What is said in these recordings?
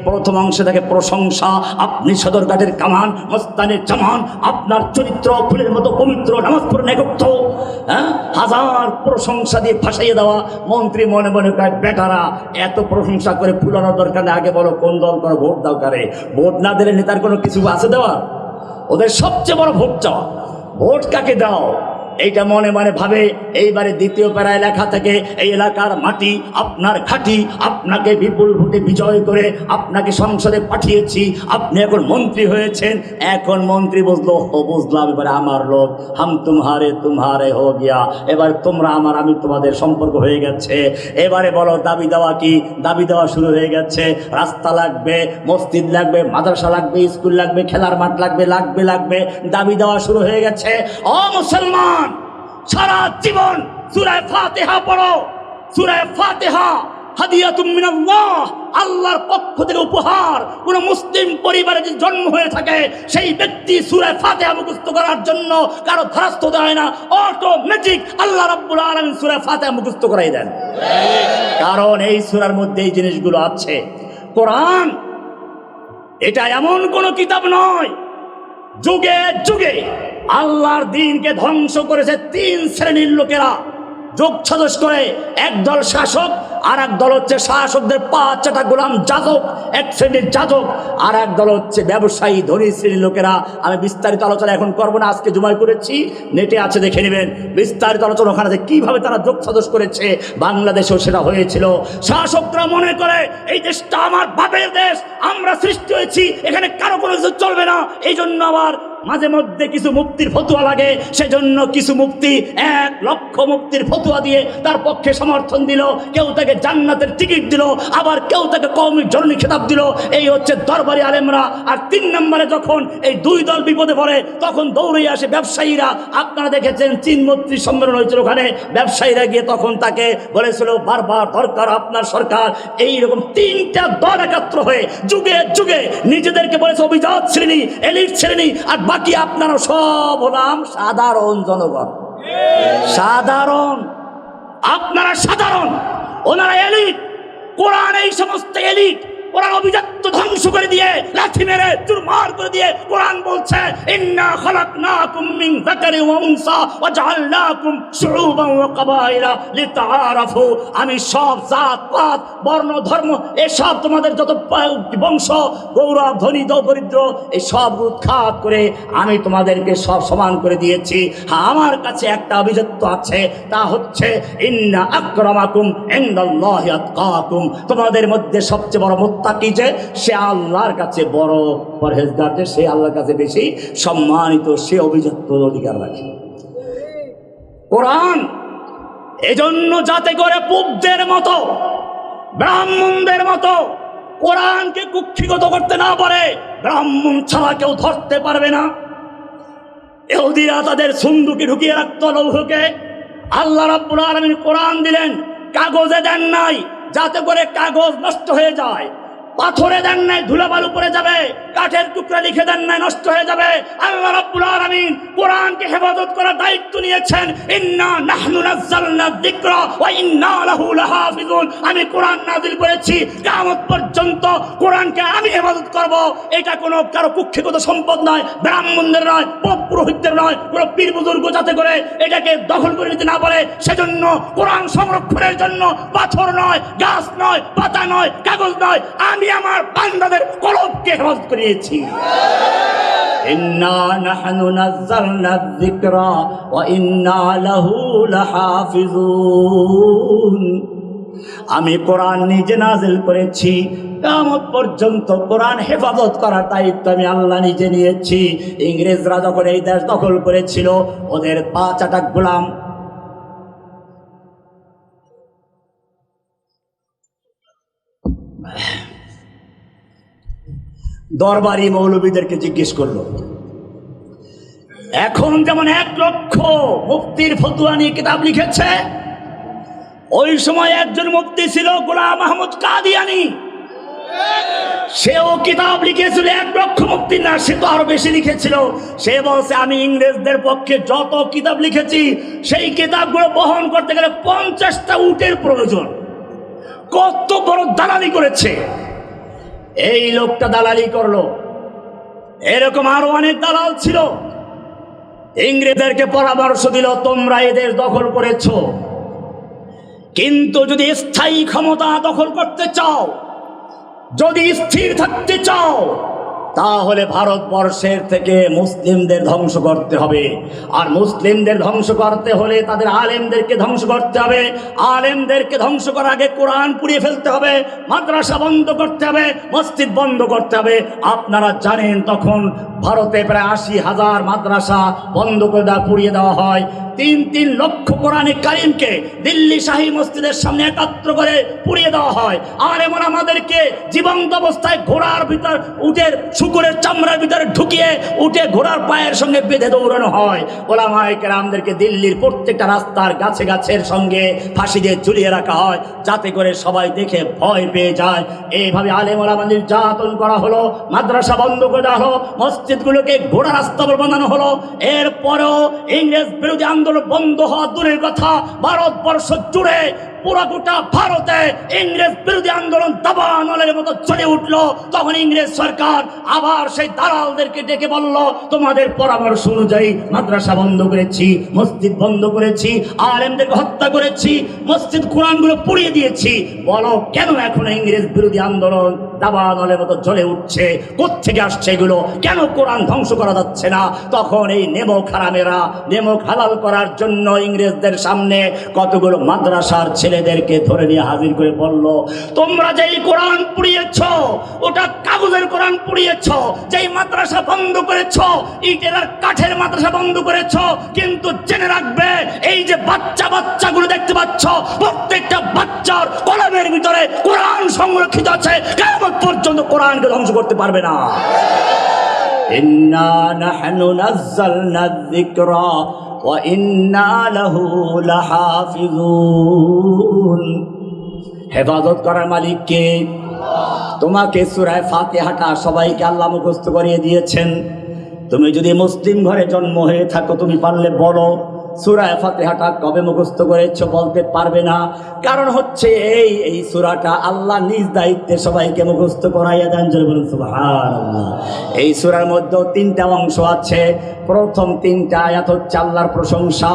প্রথম অংশে থাকে প্রশংসা, আপনি সদরঘাটের কামান, মস্তানের জামান, আপনার চরিত্র ফুলের মতো পবিত্র, নামাজ পড়েন একত্র, হ্যাঁ, হাজার প্রশংসা দিয়ে ভাসাইয়ে দেওয়া। মন্ত্রী মনে মনে কয়, বেটারা এত প্রশংসা করে ফুলানোর দরকার নেই, আগে বলো কোন দল করো, ভোট দাও কারে। ভোট না দিলে নেতার কোনো কিছু আছে দেওয়া? ওদের সবচেয়ে বড় ভোট চাওয়া, ভোট কাকে দাও এইটা মনে মনে ভাবে। এইবারে দ্বিতীয় প্যারায় লেখা থেকে, এই এলাকার মাটি আপনার ঘাঁটি, আপনাকে বিপুল ভোটে বিজয় করে আপনাকে সংসদে পাঠিয়েছি, আপনি এখন মন্ত্রী হয়েছেন। এখন মন্ত্রী বুঝলো, বুঝলাম এবারে আমার লোক, হাম তুমহারে হো গিয়া, এবার তোমরা আমার, আমি তোমাদের সম্পর্ক হয়ে গেছে। এবারে বলো দাবি দেওয়া কি? দাবি দেওয়া শুরু হয়ে গেছে। রাস্তা লাগবে, মসজিদ লাগবে, মাদ্রাসা লাগবে, স্কুল লাগবে, খেলার মাঠ লাগবে, লাগবে, দাবি দেওয়া শুরু হয়ে গেছে। ও মুসলমান, সারা জীবন সূরা ফাতিহা পড়ো। সূরা ফাতিহা হাদিয়াতুম মিনাল্লাহ, আল্লাহর পক্ষ থেকে উপহার। কোন মুসলিম পরিবারে যদি জন্ম হয়ে থাকে, সেই ব্যক্তি সূরা ফাতিহা মুখস্থ করার জন্য কারো ধারস্থ দেয় না, অটোমেটিক আল্লাহ রাব্বুল আলামিন সূরা ফাতিহা মুখস্থ করাই দেন। কারণ এই সূরার মধ্যে এই জিনিসগুলো আছে। কোরআন এটা এমন কোন কিতাব নয়, যুগে যুগে আল্লাহর দ্বীনকে ধ্বংস করেছে তিন শ্রেণীর লোকেরা, যোগ সাজস করে। একদল শাসক, আর এক দল হচ্ছে শাসকদের পাঁচ চাটা গোলাম যাজক, এক শ্রেণীর যাজক। আর এক দল হচ্ছে ব্যবসায়ী, ধনী শ্রেণীর লোকেরা। আমি বিস্তারিত আলোচনা এখন করবো না, আজকে জুমায় করেছি, নেটে আছে, দেখে নেবেন বিস্তারিত আলোচনা ওখানে, কিভাবে তারা যোগ সাজস করেছে। বাংলাদেশেও সেটা হয়েছিল। শাসকরা মনে করে এই দেশটা আমার বাপের দেশ, আমরা সৃষ্টি হয়েছি, এখানে কারো কোনো কিছু চলবে না। এই জন্য আবার মাঝে মধ্যে কিছু মুফতির ফতোয়া লাগে, সেজন্য কিছু মুফতি 1 লক্ষ মুফতির ফতোয়া দিয়ে তার পক্ষে সমর্থন দিল। কেউ তাকে জান্নাতের টিকিট দিল, আবার কেউ তাকে কওমি জননী খেতাব দিল। এই হচ্ছে দরবারি আলেমরা। আর 3 নম্বরে যখন এই দুই দল বিপদে পড়ে, তখন দৌড়ে আসে ব্যবসায়ীরা। আপনারা দেখেছেন চীন মন্ত্রী সম্মেলন হয়েছিল, ওখানে ব্যবসায়ীরা গিয়ে তখন তাকে বলেছিল, বারবার দরকার আপনার সরকার। এইরকম 3টা দল একাত্র হয়ে যুগে যুগে নিজেদেরকে বলেছে অভিজাত শ্রেণী, এলিট শ্রেণী, আর বাকি আপনারা সব হলাম সাধারণ জনগণ। সাধারণ, আপনারা সাধারণ, ওনারা এলিট। কোরআন এই সমস্ত এলিট, কোরআন অভিজাত্য ধ্বংস করে দিয়ে, লাঠি মেরে চুরমার করে দিয়ে কোরআন বলছে, ইন্না খালাকনাকুম মিন যাকারিন ওয়া উনসা ওয়া জাআলনাকুম শুউবান ওয়া কাবাইলা লিতাআরাফু। আমি সব জাত পাত বর্ণ ধর্ম এসব তোমাদের যত বংশ গৌরব ধনী দরিদ্র এই সব উৎখাত করে আমি তোমাদেরকে সব সমান করে দিয়েছি। হ্যাঁ, আমার কাছে একটা অভিজাত্য আছে, তা হচ্ছে ইন্না আকরামাকুম ইনদাল্লাহি আতকাকুম। তোমাদের মধ্যে সবচেয়ে বড় মুত্তাকি যে, সে আল্লাহর কাছে বড় পরহেজগার, যে সে আল্লাহর কাছে বেশি সম্মানিত, সে অভিজাত্যর অধিকার রাখে। কোরআন এজন্য যাতে করে পুবদের মতো, ব্রাহ্মণদের মতো কোরআনকে কুক্ষিগত করতে না পারে। ব্রাহ্মণ ছাড়া কেউ ধরতে পারবে না। ইহুদিরা তাদের সুন্দুকে ঢুকিয়ে রাখতো লৌহকে। আল্লাহ রাব্বুল আলামিন কোরআন দিলেন, কাগজে দেন নাই যাতে করে কাগজ নষ্ট হয়ে যায়, পাথরে দেন নাই ধুলাবালু পড়ে যাবে, কাঠের টুকরা লিখে দেন নাই নষ্ট হয়ে যাবে। আল্লাহ রাব্বুল আলামিন কোরআনকে হেফাজত করার দায়িত্ব নিয়েছেন। ইন্না নাহনু নাযালনা যিকরা ওয়া ইন্না লাহু লাহাফিজুন। আমি কোরআন নাযিল করেছি, কিয়ামত পর্যন্ত কোরআনকে আমি হেফাজত করব। এটা কোনো কারো কুক্ষিগত সম্পদ নয়, ব্রাহ্মণদের নয়, পুরোহিতদের নয়, কোনো পীর বুজুর্গ যাতে করে এটাকে দখল করে নিতে না পারে, সেজন্য কোরআন সংরক্ষণের জন্য পাথর নয়, গাছ নয়, পাতা নয়, কাগজ নয়, আমি আমার বান্দাদের কলবকে হেফাজত করিয়েছি। ইন্না নাহনু নাযালনা যিকরা ওয়া ইন্না লাহু লাহাফিজুন। আমি কোরআন নিজে নাজিল করেছি, কিয়ামত পর্যন্ত কোরআন হেফাজত করার দায়িত্ব আমি আল্লাহ নিজে নিয়েছি। ইংরেজরা যখন এই দেশ দখল করেছিল, ওদের 5 গোলাম দরবারি মৌলবীদেরকে জিজ্ঞেস করলো, এখন যেমন 1 লক্ষ মুফতির ফতোয়া নিয়ে কিতাব লিখেছে, ওই সময় একজন মুফতি ছিল গোলাম আহমদ কাদিয়ানি, সেও কিতাব লিখেছিল। 1 লক্ষ মুফতি না, সে তো আরো বেশি লিখেছিল। সে বলছে, আমি ইংরেজদের পক্ষে যত কিতাব লিখেছি, সেই কিতাবগুলো বহন করতে গেলে 50টা উটের প্রয়োজন। কত বড় দালালি করেছে! এই লোকটা দালালি করলো। এরকম আরো অনেক দালাল ছিল, ইংরেজদেরকে পরামর্শ দিল তোমরা এদের দখল করেছ, কিন্তু যদি স্থায়ী ক্ষমতা দখল করতে চাও, যদি স্থির থাকতে চাও, তাহলে ভারতবর্ষের থেকে মুসলিমদের ধ্বংস করতে হবে। আর মুসলিমদের ধ্বংস করতে হলে তাদের আলেমদেরকে ধ্বংস করতে হবে। আলেমদেরকে ধ্বংস করার আগে কোরআন পুড়িয়ে ফেলতে হবে, মাদ্রাসা বন্ধ করতে হবে, মসজিদ বন্ধ করতে হবে। আপনারা জানেন তখন ভারতে প্রায় 80,000 মাদ্রাসা বন্ধ করে দেওয়া, পুড়িয়ে দেওয়া হয়। 3 লক্ষ কোরআনে কারিমকে দিল্লি শাহী মসজিদের সামনে একত্র করে পুড়িয়ে দেওয়া হয়। আর এমন আমাদেরকে জীবন্ত অবস্থায় ঘোড়ার ভিতর উটের শুকুরের চামড়ার ভিতরে ঢুকিয়ে উঠে ঘোড়ার পায়ের সঙ্গে বেঁধে দৌড়ানো হয়। ওলামায়ে কেরামদেরকে দিল্লির প্রত্যেকটা রাস্তার গাছে গাছের সঙ্গে ফাঁসি দিয়ে ঝুলিয়ে রাখা হয়, যাতে করে সবাই দেখে ভয় পেয়ে যায়। এইভাবে আলেম ওলামা নির্যাতন করা হলো, মাদ্রাসা বন্ধ করে দেওয়া হলো, মসজিদগুলোকে ঘোড়া রাস্তা বানানো হলো। এরপরেও ইংরেজ বিরোধী আন্দোলন বন্ধ হওয়া দূরের কথা, ভারতবর্ষ জুড়ে পুরো গোটা ভারতে ইংরেজ বিরোধী আন্দোলন দাবানলের মতো চলে উঠলো। তখন ইংরেজ সরকার আবার সেই দালালদেরকে ডেকে বলল, তোমাদের পরামর্শ অনুযায়ী মাদ্রাসা বন্ধ করেছি, মসজিদ বন্ধ করেছি, আলেমদেরকে হত্যা করেছি, মসজিদ কোরআনগুলো পুড়িয়ে দিয়েছি, বলো কেন এখন ইংরেজ বিরোধী আন্দোলন দাবানলের মতো জ্বলে উঠছে? কোত্থেকে আসছে এগুলো? কেন কোরআন ধ্বংস করা যাচ্ছে না? তখন এই নেমক হারামেরা নেমক হালাল করার জন্য ইংরেজদের সামনে কতগুলো মাদ্রাসার ছেলেদেরকে ধরে নিয়ে হাজির করে বলল, তোমরা যেই কোরআন পুড়িয়েছ ওটা কাগজের কোরআন পুড়িয়েছ, যেই মাদ্রাসা বন্ধ করেছ ইটের আর কাঠের মাদ্রাসা বন্ধ করেছ, কিন্তু জেনে রাখবে এই যে বাচ্চাগুলো দেখতে পাচ্ছ, প্রত্যেকটা বাচ্চার কলমের ভিতরে কোরআন সংরক্ষিত আছে, কিয়ামত পর্যন্ত কোরআনকে ধ্বংস করতে পারবে না। ইন্না নাহনু নাযালনা যিকরা ওয়া ইন্না লাহু লাহাফিজুন। হেফাজত করার মালিক কে? তোমাকে সূরা ফাতিহাটা সবাইকে আল্লাহ মুখস্থ করিয়ে দিয়েছেন। তুমি যদি মুসলিম ঘরে জন্ম হয়ে থাকো, তুমি পারলে বলো সূরা ফাতিহাটা কবে মুখস্থ করেছো? বলতে পারবে না। কারণ হচ্ছে এই সূরাটা আল্লাহ নিজ দায়িত্বে সবাইকে মুখস্থ করাইয়া দেন। জোরে বলুন সুবহানাল্লাহ। এই সূরার মধ্যে 3টা অংশ আছে। প্রথম 3টা আয়াত হচ্ছে আল্লাহর প্রশংসা,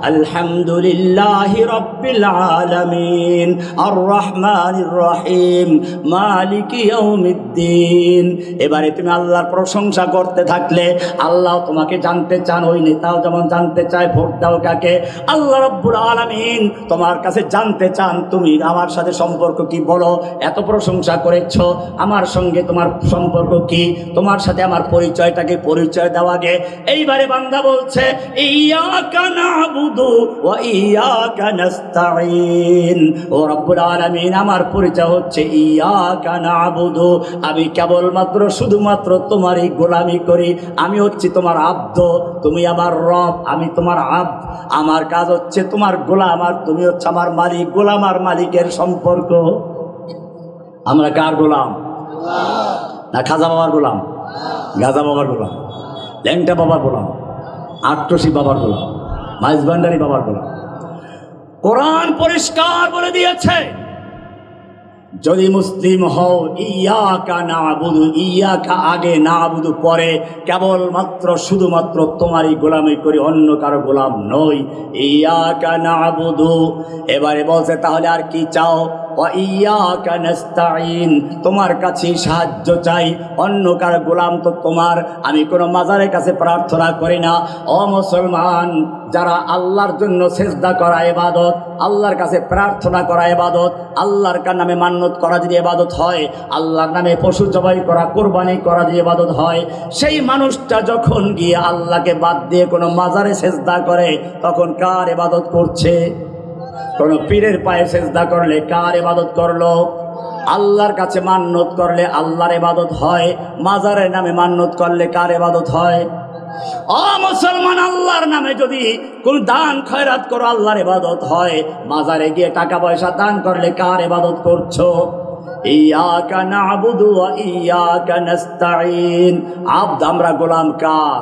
আলহামদুলিল্লাহি রাব্বিল আলামিন আর রহমানির রহিম মালিকি ইয়াউমিদ্দিন। এবারে তুমি আল্লাহর প্রশংসা করতে থাকলে আল্লাহ তোমাকে জানতে চান, ওই নেতাও যেমন জানতে চায় ভোট দাও কাকে। আল্লাহ রাব্বুল আলামিন তোমার কাছে জানতে চান তুমি আমার সাথে সম্পর্ক কি, বলো এত প্রশংসা করেছো, আমার সঙ্গে তোমার সম্পর্ক কি, তোমার সাথে আমার পরিচয়টাকে পরিচয় দেওয়া গে। এইবারে বান্দা বলছে ইয়াকা নাবুদু ওয়া ইয়াকা নাস্তাঈন। ও রব্বুল আলামিন, আমার পরিচয় হচ্ছে ইয়াকা নাবুদু, আমি কেবলমাত্র শুধুমাত্র তোমারই গোলামি করি। আমি হচ্ছি তোমার আব্দ, তুমি আমার রব, আমি তোমার আব্দ। আমার কাজ হচ্ছে তোমার গোলাম, আর তুমি হচ্ছে আমার মালিক। গোলাম আর মালিকের সম্পর্ক। আমরা কার গোলাম? না খাজা বাবার গোলাম, গাজা বাবার গোলাম, ল্যাংটা বাবার গোলাম, আট্টসি বাবার গোলাম, মাইজ ভান্ডারি বাবার গোলাম। কোরআন পরিষ্কার বলে দিয়েছে, যদি মুসলিম হও ইয়াকা নাবুদু, ইয়াকা আগে নাবুদু পরে, কেবলমাত্র শুধুমাত্র তোমারই গোলামি করি, অন্য কারো গোলাম নই। ইয়াকা নাবুদু। এবারে বলছে তাহলে আর কি চাও? ওয়া ইয়াকা নাস্তাঈন, তোমার কাছে সাহায্য চাই, অন্য কারো গোলাম তো তোমার। আমি কোনো মাজারের কাছে প্রার্থনা করি না। ও মুসলমান, যারা আল্লাহর জন্য সেজদা করা ইবাদত, আল্লাহর কাছে প্রার্থনা করা ইবাদত, আল্লাহর নামে মান্যত করা যদি ইবাদত হয়, আল্লাহর নামে পশু জবাই করা, কোরবানি করা যদি ইবাদত হয়, সেই মানুষটা যখন গিয়ে আল্লাহকে বাদ দিয়ে কোনো মাজারে সেজদা করে, তখন কার ইবাদত করছে? কোনো পীরের পায়ে সেজদা করলে কার ইবাদত করলো? আল্লাহর কাছে মান্যত করলে আল্লাহর ইবাদত হয়, মাজারের নামে মান্যত করলে কার ইবাদত হয়? ও মুসলমান, আল্লাহর নামে যদি কোন দান খয়রাত করো, আল্লাহর ইবাদত হয়। মাজারে গিয়ে টাকা পয়সা দান করলে কার ইবাদত করছো? ইয়াকা নাবুদু ওয়া ইয়াকা নাস্তাঈন। আব্দ, আমরা গোলাম কার?